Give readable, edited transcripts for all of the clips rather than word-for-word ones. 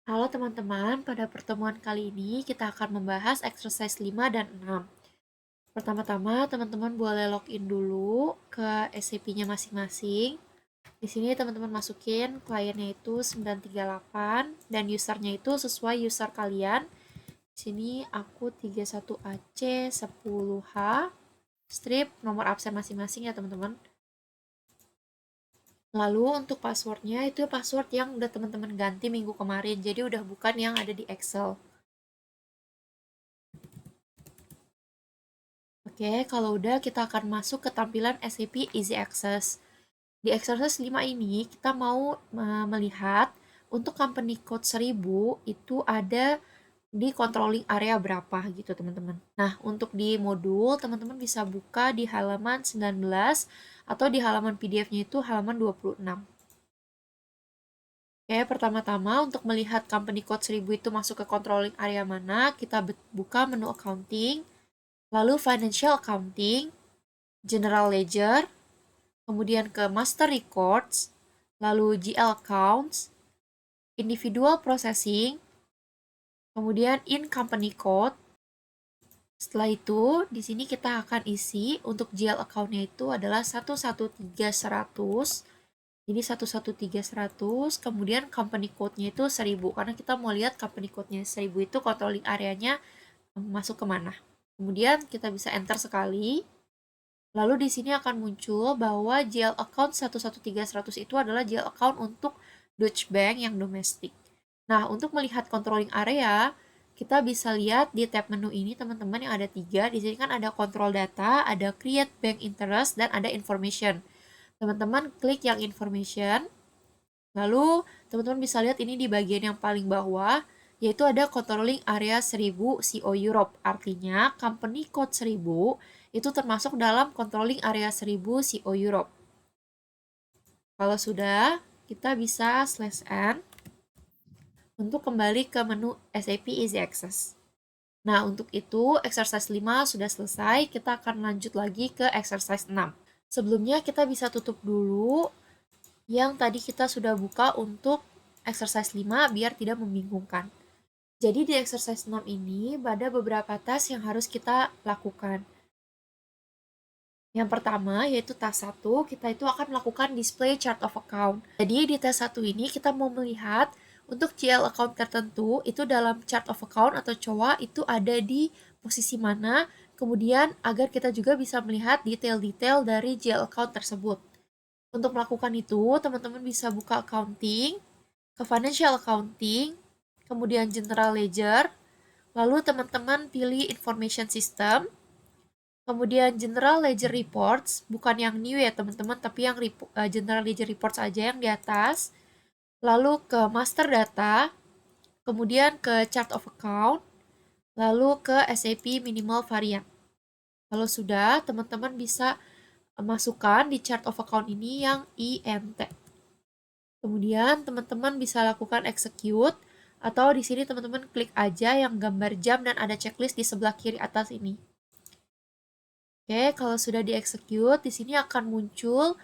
Halo teman-teman, pada pertemuan kali ini kita akan membahas exercise 5 dan 6. Pertama-tama, teman-teman boleh login dulu ke SAP-nya masing-masing. Di sini teman-teman masukin kliennya itu 938 dan usernya itu sesuai user kalian. Di sini aku 31AC 10H, strip nomor absen masing-masing ya teman-teman. Lalu untuk passwordnya itu password yang udah teman-teman ganti minggu kemarin, jadi udah bukan yang ada di Excel. Oke, kalau udah kita akan masuk ke tampilan SAP Easy Access. Di exercise 5 ini kita mau melihat untuk company code 1000 itu ada di controlling area berapa gitu teman-teman. Nah, untuk di modul teman-teman bisa buka di halaman 19 atau di halaman PDF-nya itu halaman 26. Oke, pertama-tama untuk melihat company code 1000 itu masuk ke controlling area mana, kita buka menu accounting, lalu financial accounting, general ledger, kemudian ke Master Records, lalu GL Accounts, Individual Processing, kemudian In Company Code. Setelah itu, di sini kita akan isi untuk GL account-nya itu adalah 113100. Jadi 113100, kemudian company code-nya itu 1000 karena kita mau lihat company code-nya 1000 itu controlling area-nya masuk kemana. Kemudian kita bisa enter sekali. Lalu di sini akan muncul bahwa GL account 113100 itu adalah GL account untuk Deutsche Bank yang domestik. Nah, untuk melihat controlling area, kita bisa lihat di tab menu ini teman-teman yang ada 3. Di sini kan ada control data, ada create bank interest, dan ada information. Teman-teman klik yang information, lalu teman-teman bisa lihat ini di bagian yang paling bawah, yaitu ada controlling area 1000 CO Europe. Artinya, company code 1000 itu termasuk dalam controlling area 1000 CO Europe. Kalau sudah, kita bisa /n untuk kembali ke menu SAP Easy Access. Nah, untuk itu exercise 5 sudah selesai, kita akan lanjut lagi ke exercise 6. Sebelumnya kita bisa tutup dulu yang tadi kita sudah buka untuk exercise 5 biar tidak membingungkan. Jadi di exercise 6 ini ada beberapa task yang harus kita lakukan. Yang pertama yaitu task 1, kita itu akan melakukan display chart of account. Jadi di task 1 ini kita mau melihat untuk GL account tertentu itu dalam chart of account atau COA itu ada di posisi mana, kemudian agar kita juga bisa melihat detail-detail dari GL account tersebut. Untuk melakukan itu, teman-teman bisa buka accounting, ke financial accounting, kemudian general ledger, lalu teman-teman pilih information system, kemudian General Ledger Reports, bukan yang new ya teman-teman, tapi yang General Ledger Reports aja yang di atas. Lalu ke Master Data, kemudian ke Chart of Account, lalu ke SAP Minimal Variant. Kalau sudah, teman-teman bisa masukkan di Chart of Account ini yang INT. Kemudian teman-teman bisa lakukan execute, atau di sini teman-teman klik aja yang gambar jam dan ada checklist di sebelah kiri atas ini. Oke, kalau sudah di-execute, di sini akan muncul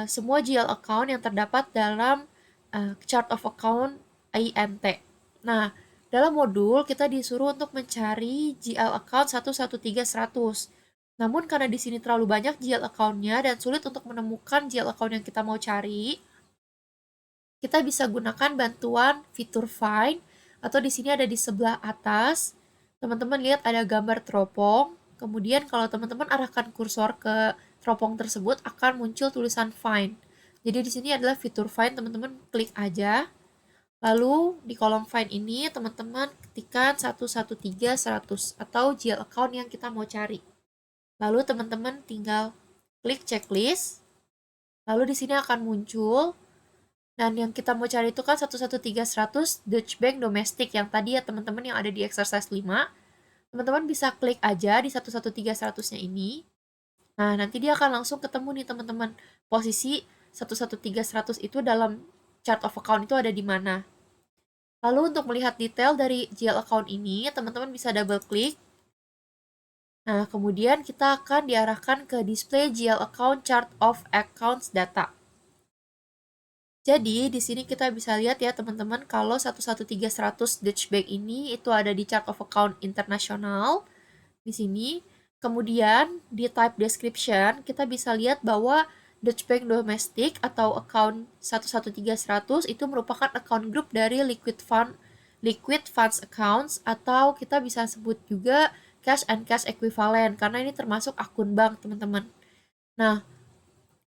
semua GL account yang terdapat dalam chart of account INT. Nah, dalam modul kita disuruh untuk mencari GL account 113100. Namun karena di sini terlalu banyak GL account-nya dan sulit untuk menemukan GL account yang kita mau cari, kita bisa gunakan bantuan fitur find, atau di sini ada di sebelah atas. Teman-teman lihat ada gambar teropong. Kemudian kalau teman-teman arahkan kursor ke teropong tersebut akan muncul tulisan find. Jadi di sini adalah fitur find, teman-teman klik aja. Lalu di kolom find ini teman-teman ketikkan 113100 atau GL account yang kita mau cari. Lalu teman-teman tinggal klik checklist. Lalu di sini akan muncul, dan yang kita mau cari itu kan 113100 Deutsche Bank domestik yang tadi ya teman-teman yang ada di exercise 5. Teman-teman bisa klik aja di 113100-nya ini. Nah, nanti dia akan langsung ketemu nih teman-teman. Posisi 113100 itu dalam chart of account itu ada di mana. Lalu untuk melihat detail dari GL account ini, teman-teman bisa double klik. Nah, kemudian kita akan diarahkan ke display GL account chart of accounts data. Jadi di sini kita bisa lihat ya teman-teman kalau 113100 Dutch Bank ini itu ada di chart of account internasional di sini. Kemudian di type description kita bisa lihat bahwa Dutch Bank Domestic atau account 113100 itu merupakan account group dari liquid funds accounts, atau kita bisa sebut juga cash and cash equivalent karena ini termasuk akun bank teman-teman. Nah,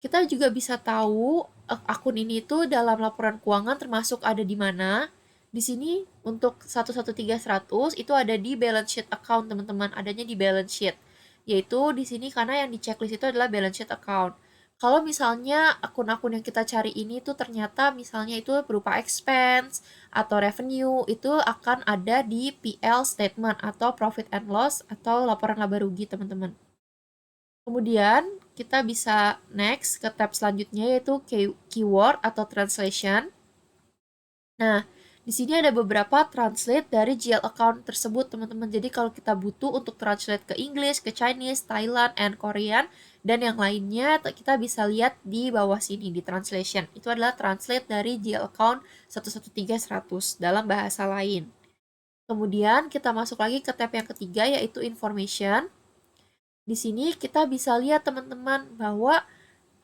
kita juga bisa tahu akun ini itu dalam laporan keuangan termasuk ada di mana. Di sini untuk 113100 itu ada di balance sheet account teman-teman, adanya di balance sheet. Yaitu di sini karena yang di checklist itu adalah balance sheet account. Kalau misalnya akun-akun yang kita cari ini tuh ternyata misalnya itu berupa expense atau revenue, itu akan ada di PL statement atau profit and loss atau laporan laba rugi teman-teman. Kemudian kita bisa next ke tab selanjutnya yaitu keyword atau translation. Nah, di sini ada beberapa translate dari GL account tersebut, teman-teman. Jadi kalau kita butuh untuk translate ke English, ke Chinese, Thailand, and Korean, dan yang lainnya, kita bisa lihat di bawah sini di translation. Itu adalah translate dari GL account 113100 dalam bahasa lain. Kemudian kita masuk lagi ke tab yang ketiga yaitu information. Di sini kita bisa lihat teman-teman bahwa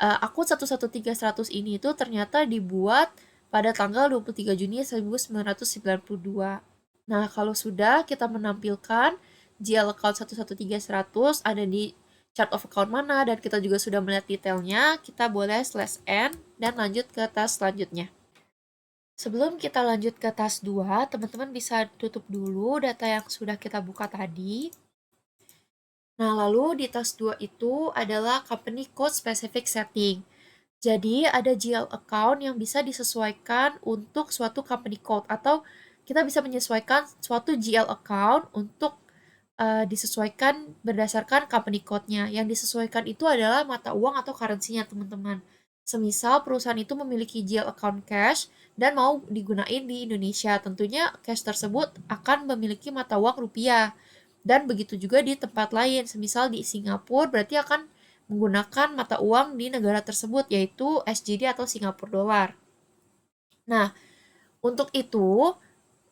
akun 113100 ini itu ternyata dibuat pada tanggal 23 Juni 1992. Nah, kalau sudah kita menampilkan GL account 113100 ada di chart of account mana dan kita juga sudah melihat detailnya, kita boleh /n dan lanjut ke task selanjutnya. Sebelum kita lanjut ke task 2, teman-teman bisa tutup dulu data yang sudah kita buka tadi. Nah, lalu di task 2 itu adalah company code specific setting. Jadi, ada GL account yang bisa disesuaikan untuk suatu company code, atau kita bisa menyesuaikan suatu GL account untuk disesuaikan berdasarkan company code-nya. Yang disesuaikan itu adalah mata uang atau currency-nya, teman-teman. Semisal perusahaan itu memiliki GL account cash dan mau digunain di Indonesia, tentunya cash tersebut akan memiliki mata uang rupiah. Dan begitu juga di tempat lain, semisal di Singapura berarti akan menggunakan mata uang di negara tersebut, yaitu SGD atau Singapura Dollar. Nah, untuk itu,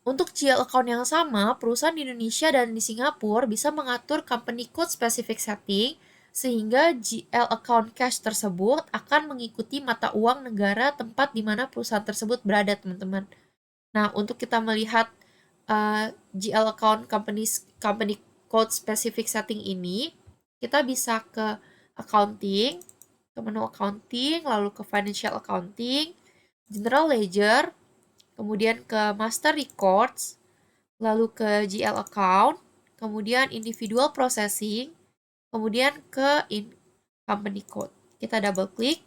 untuk GL account yang sama, perusahaan di Indonesia dan di Singapura bisa mengatur company code specific setting sehingga GL account cash tersebut akan mengikuti mata uang negara tempat di mana perusahaan tersebut berada, teman-teman. Nah, untuk kita melihat GL account company code specific setting ini, kita bisa ke accounting, ke menu accounting, lalu ke financial accounting, general ledger, kemudian ke master records, lalu ke GL account, kemudian individual processing, kemudian ke company code. Kita double klik.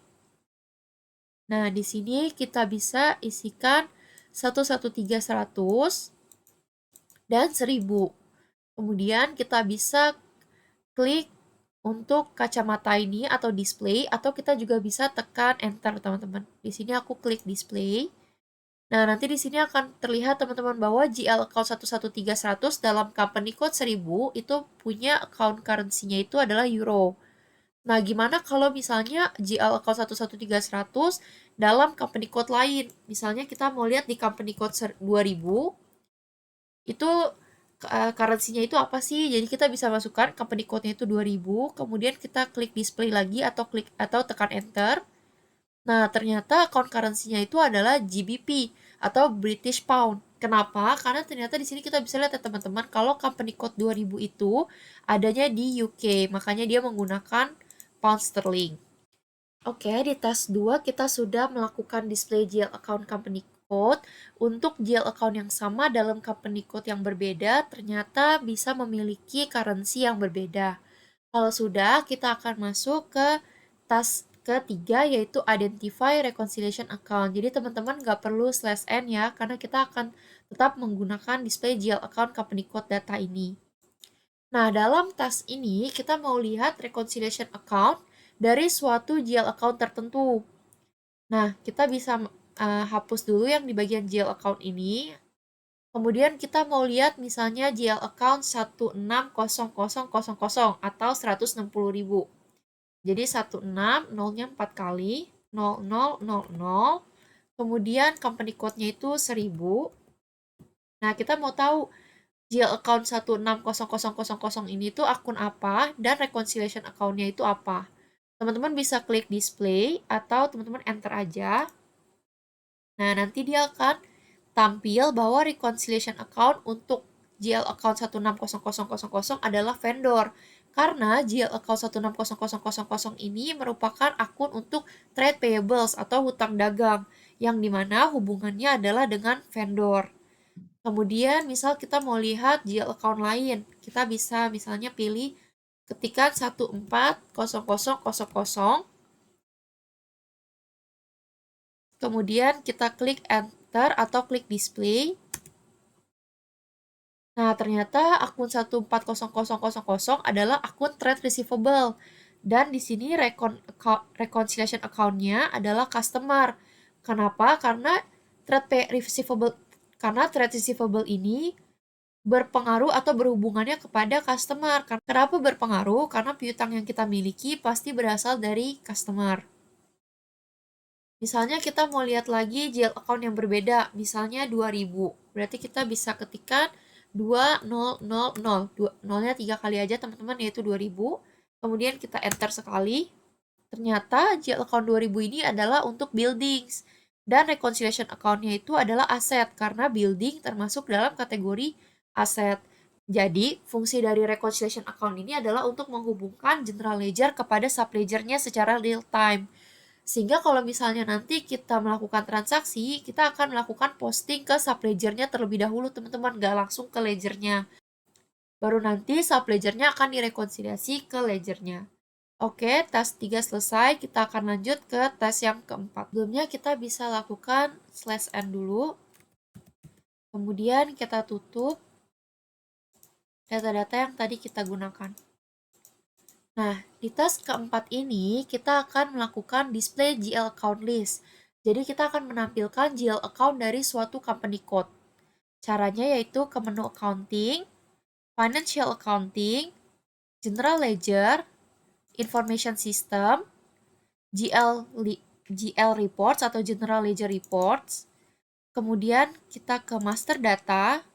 Nah, di sini kita bisa isikan 113100 dan 1000. Kemudian kita bisa klik untuk kacamata ini atau display, atau kita juga bisa tekan enter, teman-teman. Di sini aku klik display. Nah, nanti di sini akan terlihat teman-teman bahwa GL account 113100 dalam company code 1000 itu punya account currency-nya itu adalah euro. Nah, gimana kalau misalnya GL account 113100 dalam company code lain? Misalnya kita mau lihat di company code 2000, itu currency-nya itu apa sih? Jadi kita bisa masukkan company code-nya itu 2000, kemudian kita klik display lagi atau tekan enter. Nah, ternyata account currency-nya itu adalah GBP atau British Pound. Kenapa? Karena ternyata di sini kita bisa lihat ya teman-teman, kalau company code 2000 itu adanya di UK, makanya dia menggunakan pound sterling. Oke, di task 2 kita sudah melakukan display GL account company code. Untuk GL account yang sama dalam company code yang berbeda, ternyata bisa memiliki currency yang berbeda. Kalau sudah, kita akan masuk ke task ketiga yaitu Identify Reconciliation Account. Jadi teman-teman nggak perlu /n ya, karena kita akan tetap menggunakan display GL account company code data ini. Nah, dalam task ini kita mau lihat reconciliation account dari suatu GL account tertentu. Nah, kita bisa hapus dulu yang di bagian GL account ini. Kemudian kita mau lihat misalnya GL account 160000 atau 160.000. Jadi 16 nolnya 4 kali, 0000, Kemudian company code-nya itu 1000. Nah, kita mau tahu GL account 160000 ini tuh akun apa dan reconciliation account-nya itu apa. Teman-teman bisa klik display atau teman-teman enter aja. Nah, nanti dia akan tampil bahwa reconciliation account untuk GL account 160000 adalah vendor. Karena GL account 160000 ini merupakan akun untuk trade payables atau hutang dagang, yang dimana hubungannya adalah dengan vendor. Kemudian misal kita mau lihat GL account lain, kita bisa misalnya pilih ketikan 140000, kemudian kita klik enter atau klik display. Nah, ternyata akun 140000 adalah akun trade receivable. Dan di sini reconciliation account-nya adalah customer. Kenapa? Karena trade receivable ini berpengaruh atau berhubungannya kepada customer. Kenapa berpengaruh? Karena piutang yang kita miliki pasti berasal dari customer. Misalnya kita mau lihat lagi GL account yang berbeda, misalnya 2000. Berarti kita bisa ketikkan 2000, 0-nya 3 kali aja teman-teman, yaitu 2000. Kemudian kita enter sekali. Ternyata GL account 2000 ini adalah untuk buildings. Dan reconciliation account-nya itu adalah aset, karena building termasuk dalam kategori aset. Jadi, fungsi dari reconciliation account ini adalah untuk menghubungkan general ledger kepada subledger-nya secara real time. Sehingga kalau misalnya nanti kita melakukan transaksi, kita akan melakukan posting ke subledger-nya terlebih dahulu teman-teman, nggak langsung ke ledger-nya. Baru nanti subledger-nya akan direkonsiliasi ke ledger-nya. Oke, tes 3 selesai, kita akan lanjut ke tes yang keempat. Sebelumnya kita bisa lakukan /n dulu. Kemudian kita tutup data-data yang tadi kita gunakan. Nah, di tes keempat ini kita akan melakukan display GL account list. Jadi kita akan menampilkan GL account dari suatu company code. Caranya yaitu ke menu accounting, financial accounting, general ledger, information system, GL reports atau general ledger reports. Kemudian kita ke master data,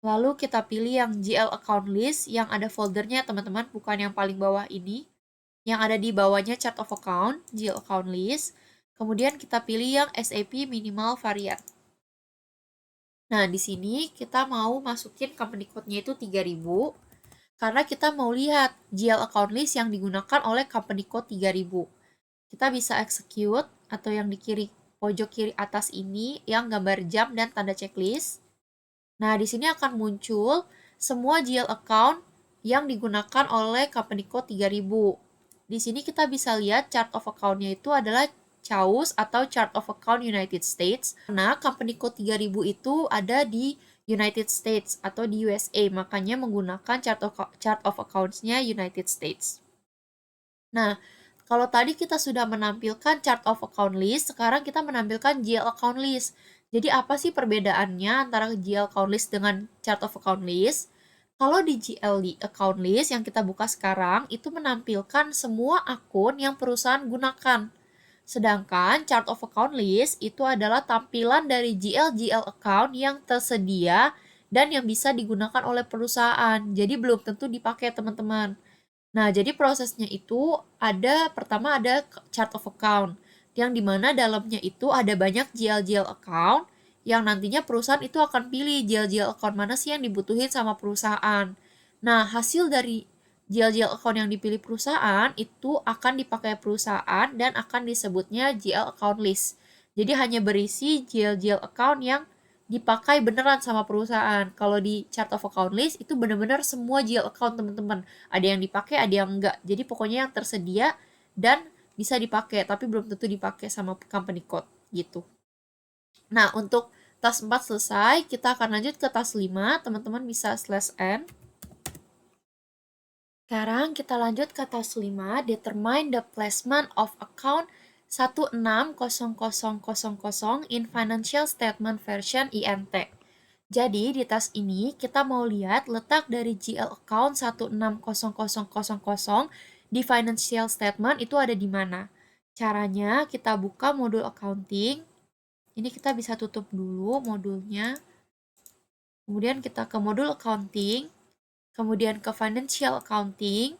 lalu kita pilih yang GL account list yang ada foldernya teman-teman, bukan yang paling bawah ini. Yang ada di bawahnya chart of account, GL account list. Kemudian kita pilih yang SAP minimal variant. Nah, di sini kita mau masukin company code-nya itu 3000 karena kita mau lihat GL account list yang digunakan oleh company code 3000. Kita bisa execute atau yang di pojok kiri atas ini yang gambar jam dan tanda checklist. Nah, di sini akan muncul semua GL account yang digunakan oleh company code 3000. Di sini kita bisa lihat chart of account-nya itu adalah CAUS atau Chart of Account United States. Karena company code 3000 itu ada di United States atau di USA, makanya menggunakan chart of accounts-nya United States. Nah, kalau tadi kita sudah menampilkan chart of account list, sekarang kita menampilkan GL account list. Jadi apa sih perbedaannya antara GL account list dengan chart of account list? Kalau di GL account list yang kita buka sekarang, itu menampilkan semua akun yang perusahaan gunakan. Sedangkan chart of account list itu adalah tampilan dari GL account yang tersedia dan yang bisa digunakan oleh perusahaan. Jadi belum tentu dipakai teman-teman. Nah, jadi prosesnya itu pertama ada chart of account yang dimana dalamnya itu ada banyak GL account yang nantinya perusahaan itu akan pilih GL account mana sih yang dibutuhin sama perusahaan. Nah, hasil dari GL account yang dipilih perusahaan itu akan dipakai perusahaan dan akan disebutnya GL account list. Jadi hanya berisi GL account yang dipakai beneran sama perusahaan. Kalau di chart of account list itu bener-bener semua GL account teman-teman. Ada yang dipakai, ada yang enggak. Jadi pokoknya yang tersedia dan bisa dipakai, tapi belum tentu dipakai sama company code gitu. Nah, untuk task 4 selesai, kita akan lanjut ke task 5. Teman-teman bisa /n. Sekarang kita lanjut ke task 5, determine the placement of account 160000 in financial statement version INT. Jadi di task ini kita mau lihat letak dari GL account 160000 di financial statement itu ada di mana. Caranya kita buka modul accounting, Ini kita bisa tutup dulu modulnya. Kemudian kita ke modul accounting, kemudian ke financial accounting,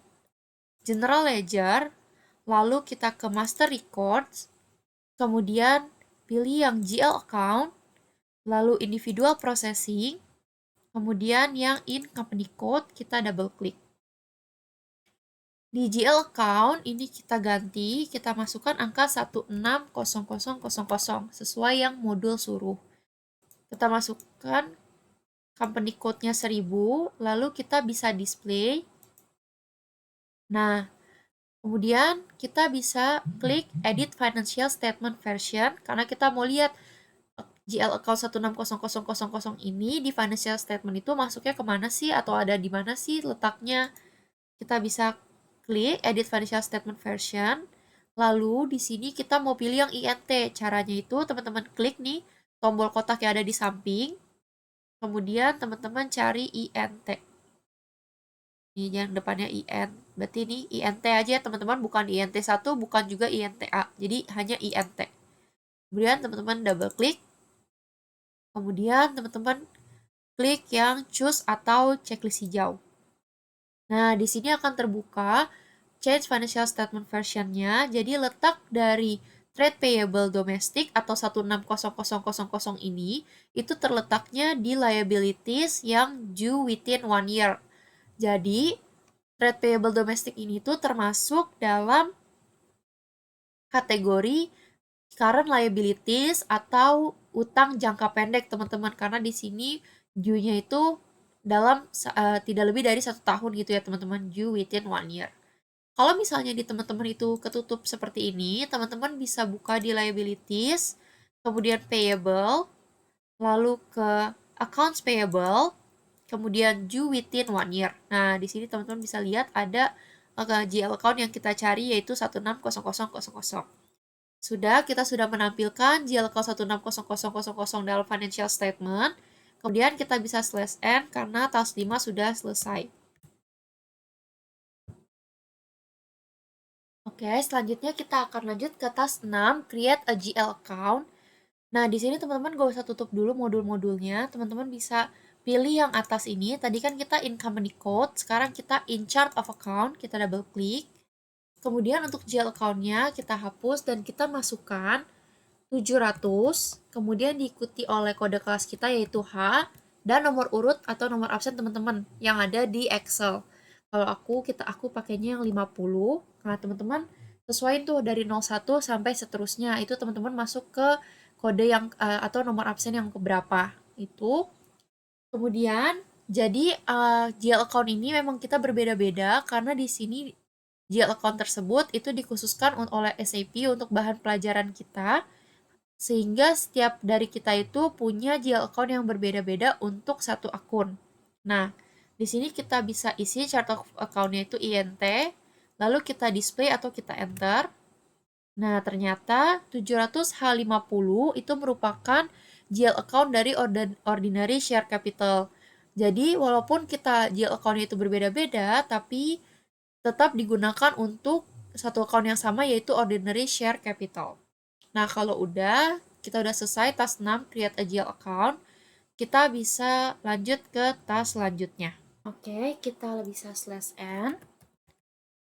general ledger, lalu kita ke master records, kemudian pilih yang GL account, lalu individual processing, kemudian yang in company code kita double klik. Di GL account ini kita ganti, kita masukkan angka 160000 sesuai yang modul suruh. Kita masukkan company code-nya 1000, lalu kita bisa display. Nah, kemudian kita bisa klik edit financial statement version karena kita mau lihat GL account 160000 ini di financial statement itu masuknya kemana sih atau ada di mana sih letaknya. Kita bisa klik edit financial statement version. Lalu di sini kita mau pilih yang INT. Caranya itu teman-teman klik nih tombol kotak yang ada di samping. Kemudian teman-teman cari INT. Ini yang depannya IN. Berarti ini INT aja teman-teman, bukan INT1, bukan juga INTA. Jadi hanya INT. Kemudian teman-teman double klik. Kemudian teman-teman klik yang choose atau checklist hijau. Nah, di sini akan terbuka change financial statement version-nya. Jadi letak dari trade payable domestic atau 160000 ini itu terletaknya di liabilities yang due within 1 year. Jadi trade payable domestic ini tuh termasuk dalam kategori current liabilities atau utang jangka pendek, teman-teman. Karena di sini due-nya itu dalam tidak lebih dari 1 tahun gitu ya, teman-teman. Due within 1 year. Kalau misalnya di teman-teman itu ketutup seperti ini, teman-teman bisa buka di liabilities, kemudian payable, lalu ke accounts payable, kemudian due within 1 year. Nah, di sini teman-teman bisa lihat ada GL account yang kita cari yaitu 160000. Kita sudah menampilkan GL account 160000 dalam financial statement. Kemudian kita bisa slash n karena task 5 sudah selesai. Oke, selanjutnya kita akan lanjut ke task 6, create a GL account. Nah, di sini teman-teman gak usah tutup dulu modul-modulnya. Teman-teman bisa pilih yang atas ini. Tadi kan kita in company code, sekarang kita in chart of account, kita double klik. Kemudian untuk GL account-nya kita hapus dan kita masukkan 700, kemudian diikuti oleh kode kelas kita yaitu H, dan nomor urut atau nomor absen teman-teman yang ada di Excel. Kalau aku pakainya yang 50, karena teman-teman sesuai tuh dari 01 sampai seterusnya, itu teman-teman masuk ke kode yang atau nomor absen yang keberapa itu. Kemudian jadi GL account ini memang kita berbeda-beda karena di sini GL account tersebut itu dikhususkan oleh SAP untuk bahan pelajaran kita, sehingga setiap dari kita itu punya GL account yang berbeda-beda untuk satu akun. Nah, di sini kita bisa isi chart of account-nya itu INT, lalu kita display atau kita enter. Nah, ternyata 700H50 itu merupakan GL account dari ordinary share capital. Jadi, walaupun kita GL account itu berbeda-beda, tapi tetap digunakan untuk satu account yang sama yaitu ordinary share capital. Nah, kalau kita udah selesai task 6, create a GL account, kita bisa lanjut ke task selanjutnya. Oke, kita bisa slash n.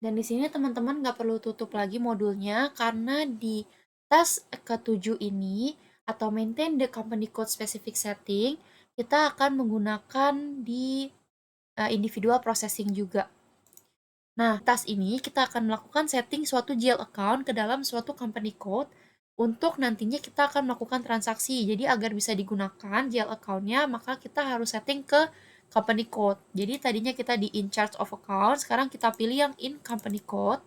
Dan di sini teman-teman nggak perlu tutup lagi modulnya, karena di task ke-7 ini, atau maintain the company code specific setting, kita akan menggunakan di individual processing juga. Nah, task ini kita akan melakukan setting suatu GL account ke dalam suatu company code untuk nantinya kita akan melakukan transaksi. Jadi agar bisa digunakan GL account-nya, maka kita harus setting ke company code. Jadi tadinya kita di in charge of account, sekarang kita pilih yang in company code.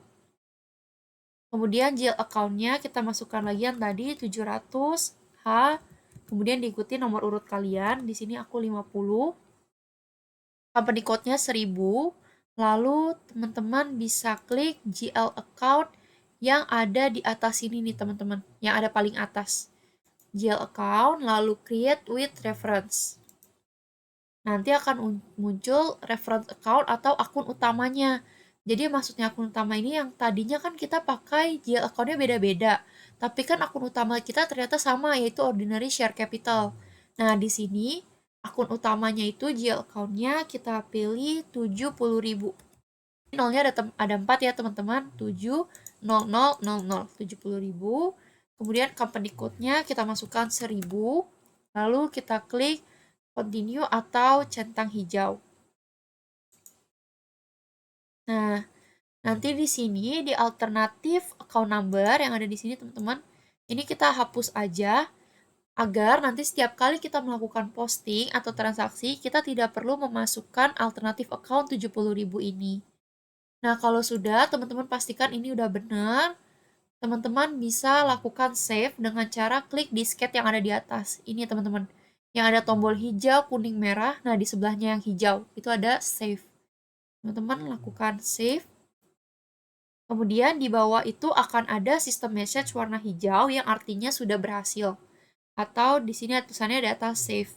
Kemudian GL account-nya kita masukkan lagi yang tadi 700H, kemudian diikuti nomor urut kalian. Di sini aku 50. Company code-nya 1000. Lalu teman-teman bisa klik GL account yang ada di atas ini nih teman-teman, yang ada paling atas. GL account, lalu create with reference. Nanti akan muncul reference account atau akun utamanya. Jadi maksudnya akun utama ini yang tadinya kan kita pakai GL account-nya beda-beda. Tapi kan akun utama kita ternyata sama, yaitu ordinary share capital. Nah, di sini akun utamanya itu GL account-nya kita pilih 70.000. Nolnya ada 4 ya teman-teman, 70.000. Kemudian company code-nya kita masukkan 1000. Lalu kita klik continue atau centang hijau. Nah, nanti di sini di alternatif account number yang ada di sini teman-teman, ini kita hapus aja agar nanti setiap kali kita melakukan posting atau transaksi, kita tidak perlu memasukkan alternatif account 70.000 ini. Nah, kalau sudah, teman-teman pastikan ini udah benar. Teman-teman bisa lakukan save dengan cara klik disket yang ada di atas. Ini teman-teman, yang ada tombol hijau, kuning, merah. Nah, di sebelahnya yang hijau, itu ada save. Teman-teman lakukan save. Kemudian di bawah itu akan ada sistem message warna hijau yang artinya sudah berhasil. Atau di sini tulisannya di atas save.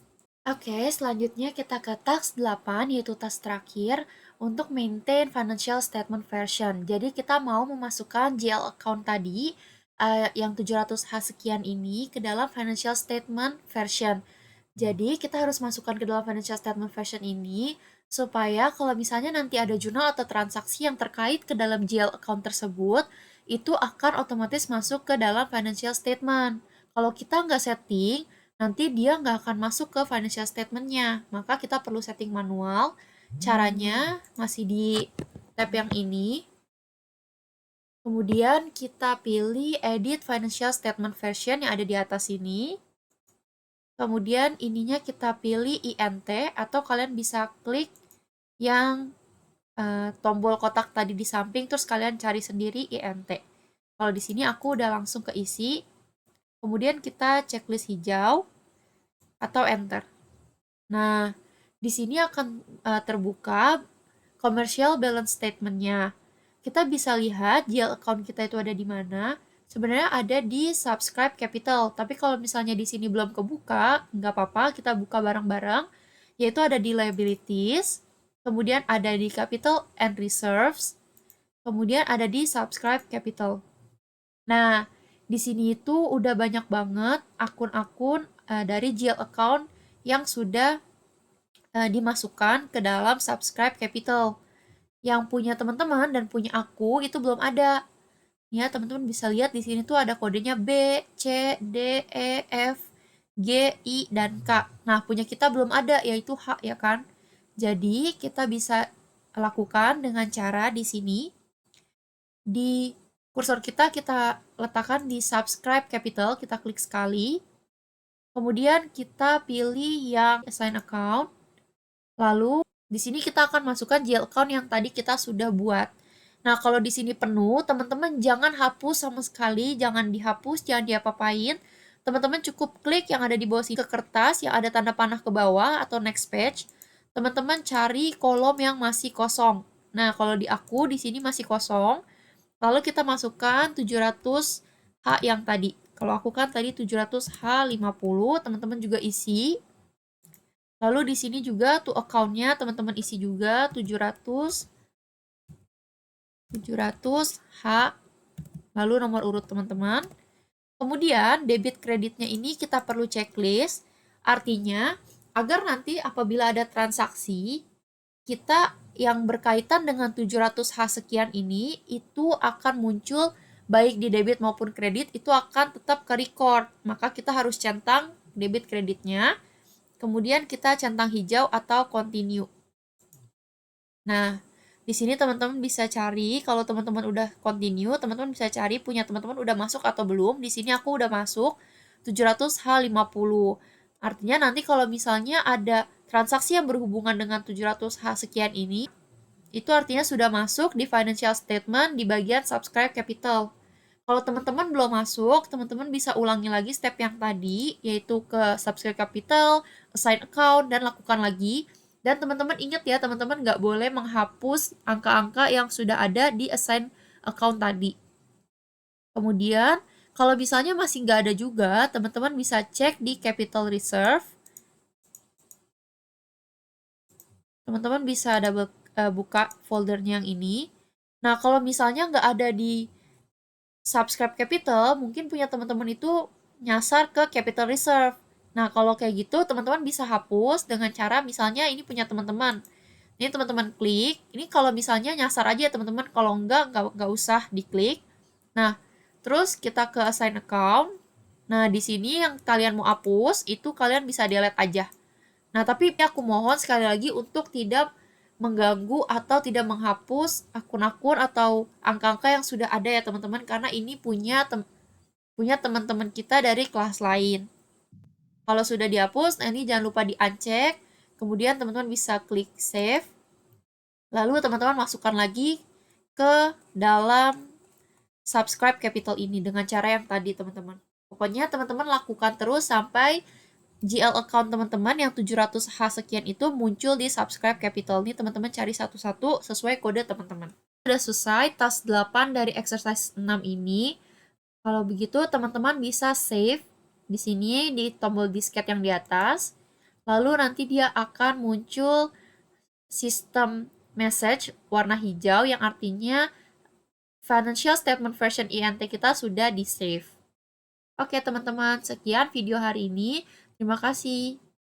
Oke, selanjutnya kita ke task 8, yaitu task terakhir untuk maintain financial statement version. Jadi kita mau memasukkan GL account tadi yang 700H sekian ini ke dalam financial statement version. Jadi kita harus masukkan ke dalam financial statement version ini supaya kalau misalnya nanti ada jurnal atau transaksi yang terkait ke dalam GL account tersebut, itu akan otomatis masuk ke dalam financial statement. Kalau kita nggak setting, nanti dia nggak akan masuk ke financial statement-nya. Maka kita perlu setting manual. Caranya masih di tab yang ini. Kemudian kita pilih edit financial statement version yang ada di atas ini. Kemudian ininya kita pilih INT atau kalian bisa klik yang tombol kotak tadi di samping terus kalian cari sendiri INT. Kalau di sini aku udah langsung keisi. Kemudian kita checklist hijau atau enter. Nah, di sini akan terbuka commercial balance statement-nya. Kita bisa lihat GL account kita itu ada di mana. Sebenarnya ada di subscribe capital, tapi kalau misalnya di sini belum kebuka, nggak apa-apa, kita buka bareng-bareng, yaitu ada di liabilities, kemudian ada di capital and reserves, kemudian ada di subscribe capital. Nah, di sini itu udah banyak banget akun-akun dari GL account yang sudah dimasukkan ke dalam subscribe capital. Yang punya teman-teman dan punya aku itu belum ada. Ya, teman-teman bisa lihat di sini tuh ada kodenya B, C, D, E, F, G, I, dan K. Nah, punya kita belum ada, yaitu H ya kan. Jadi, kita bisa lakukan dengan cara di sini. Di kursor kita letakkan di subscribe capital, kita klik sekali. Kemudian kita pilih yang assign account. Lalu di sini kita akan masukkan GL account yang tadi kita sudah buat. Nah, kalau di sini penuh, teman-teman jangan hapus sama sekali, jangan dihapus, jangan diapa-apain. Teman-teman cukup klik yang ada di bawah sini ke kertas yang ada tanda panah ke bawah atau next page. Teman-teman cari kolom yang masih kosong. Nah, kalau di aku di sini masih kosong. Lalu kita masukkan 700H yang tadi. Kalau aku kan tadi 700H50, teman-teman juga isi. Lalu di sini juga tuh account-nya teman-teman isi juga 700 H, lalu nomor urut teman-teman. Kemudian debit kreditnya ini kita perlu checklist, artinya agar nanti apabila ada transaksi, kita yang berkaitan dengan 700H sekian ini, itu akan muncul baik di debit maupun kredit, itu akan tetap ke record. Maka kita harus centang debit kreditnya, kemudian kita centang hijau atau continue. Nah, di sini teman-teman bisa cari, kalau teman-teman udah continue, teman-teman bisa cari punya teman-teman udah masuk atau belum. Di sini aku udah masuk 700H50. Artinya nanti kalau misalnya ada transaksi yang berhubungan dengan 700H sekian ini, itu artinya sudah masuk di financial statement di bagian subscribe capital. Kalau teman-teman belum masuk, teman-teman bisa ulangi lagi step yang tadi, yaitu ke subscribe capital, assign account, dan lakukan lagi. Dan teman-teman ingat ya, teman-teman nggak boleh menghapus angka-angka yang sudah ada di assign account tadi. Kemudian, kalau misalnya masih nggak ada juga, teman-teman bisa cek di capital reserve. Teman-teman bisa buka foldernya yang ini. Nah, kalau misalnya nggak ada di subscribe capital, mungkin punya teman-teman itu nyasar ke capital reserve. Nah, kalau kayak gitu, teman-teman bisa hapus dengan cara misalnya ini punya teman-teman. Ini teman-teman klik. Ini kalau misalnya nyasar aja ya teman-teman. Kalau nggak usah diklik. Nah, terus kita ke assign account. Nah, di sini yang kalian mau hapus, itu kalian bisa delete aja. Nah, tapi aku mohon sekali lagi untuk tidak mengganggu atau tidak menghapus akun-akun atau angka-angka yang sudah ada ya teman-teman, karena ini punya teman-teman kita dari kelas lain. Kalau sudah dihapus, nah ini jangan lupa di-uncheck, kemudian teman-teman bisa klik save, lalu teman-teman masukkan lagi ke dalam subscribe capital ini dengan cara yang tadi teman-teman. Pokoknya teman-teman lakukan terus sampai GL account teman-teman yang 700H sekian itu muncul di subscribe capital. Ini teman-teman cari satu-satu sesuai kode teman-teman. Sudah selesai task 8 dari exercise 6 ini. Kalau begitu teman-teman bisa save di sini di tombol disket yang di atas. Lalu nanti dia akan muncul sistem message warna hijau yang artinya financial statement version INT kita sudah di save. Oke teman-teman, sekian video hari ini. Terima kasih.